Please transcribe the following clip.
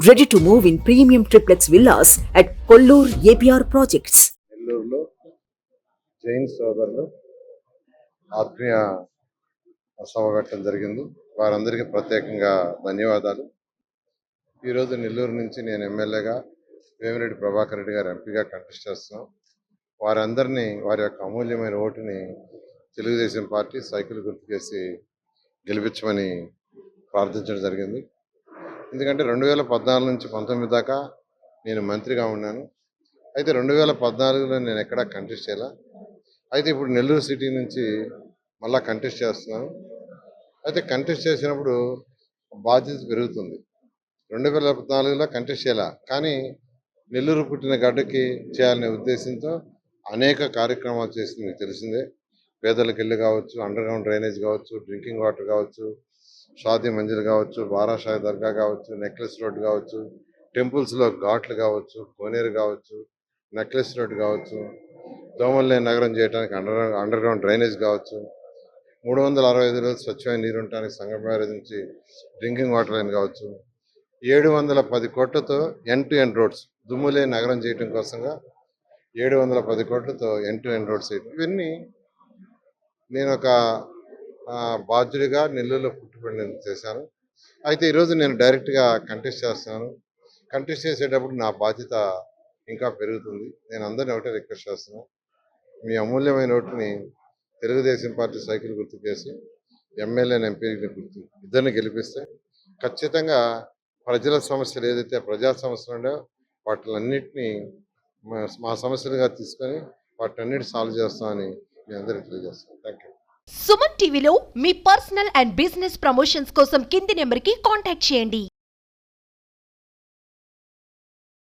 Ready to move in premium triplex villas at Kollur APR Projects. నెల్లూరులో జైన్ సోదరులు ఆత్మీయ సభ పెట్టడం జరిగింది. వారందరికీ ప్రత్యేకంగా ధన్యవాదాలు. ఈరోజు నెల్లూరు నుంచి నేను ఎమ్మెల్యేగా, వేమిరెడ్డి ప్రభాకర్ రెడ్డి గారు ఎంపీగా కంటెస్ట్ చేస్తున్నాం. వారందరినీ వారి యొక్క అమూల్యమైన ఓటుని తెలుగుదేశం పార్టీ సైకిల్ గుర్తుకేసి గెలిపించమని ప్రార్థించడం జరిగింది. ఎందుకంటే 2014 నుంచి 19 దాకా నేను మంత్రిగా ఉన్నాను. అయితే 2014లో నేను ఎక్కడా కంటెస్ట్ చేయాల. అయితే ఇప్పుడు నెల్లూరు సిటీ నుంచి మళ్ళా కంటెస్ట్ చేస్తున్నాను. అయితే కంటెస్ట్ చేసినప్పుడు బాధ్యత పెరుగుతుంది. 2014లో కంటెస్ట్ చేయాల, కానీ నెల్లూరు పుట్టిన గడ్డకి చేయాలనే ఉద్దేశంతో అనేక కార్యక్రమాలు చేసింది మీకు తెలిసిందే. పేదలకు ఇల్లు కావచ్చు, అండర్ గ్రౌండ్ డ్రైనేజ్ కావచ్చు, డ్రింకింగ్ వాటర్ కావచ్చు, షాదీ మంజిల్ కావచ్చు, బారాషాయి దర్గా కావచ్చు, నెక్లెస్ రోడ్ కావచ్చు, టెంపుల్స్లో ఘాట్లు కావచ్చు, కోనేరు కావచ్చు, నెక్లెస్ రోడ్ కావచ్చు, దోమల్లేని నగరం చేయడానికి అండర్ గ్రౌండ్ డ్రైనేజ్ కావచ్చు, 365 రోజులు స్వచ్ఛమైన నీరు ఉండటానికి సంగం బ్యారేజ్ నుంచి డ్రింకింగ్ వాటర్ లైన్ కావచ్చు, 710 కోట్లతో ఎండ్ టు ఎండ్ రోడ్స్ దుమ్ములేని నగరం చేయడం కోసంగా 710 కోట్లతో ఎండ్ టు ఎండ్ రోడ్స్ చేయడం, ఇవన్నీ నేను ఒక బాధ్యుడిగా నెల్లూరులో పుట్టుబడినందుకు చేశాను. అయితే ఈరోజు నేను డైరెక్ట్గా కంటెస్ట్ చేస్తున్నాను. కంటెస్ట్ చేసేటప్పుడు నా బాధ్యత ఇంకా పెరుగుతుంది. నేను అందరినీ ఒకటే రిక్వెస్ట్ చేస్తున్నాను, మీ అమూల్యమైన ఓటుని తెలుగుదేశం పార్టీ సైకిల్ గుర్తుకేసి ఎమ్మెల్యేని ఎంపీని గుర్తు ఇద్దరిని గెలిపిస్తే ఖచ్చితంగా ప్రజల సమస్యలు ఏదైతే ప్రజా సమస్యలు ఉండో వాటిలన్నింటినీ మా సమస్యలుగా తీసుకొని వాటినన్నిటి సాల్వ్ చేస్తామని మీ అందరికీ తెలియజేస్తాను. Thank you. సుమన్ టీవీలో మీ పర్సనల్ అండ్ బిజినెస్ ప్రమోషన్స్ కోసం కింది నెంబర్కి కాంటాక్ట్ చేయండి.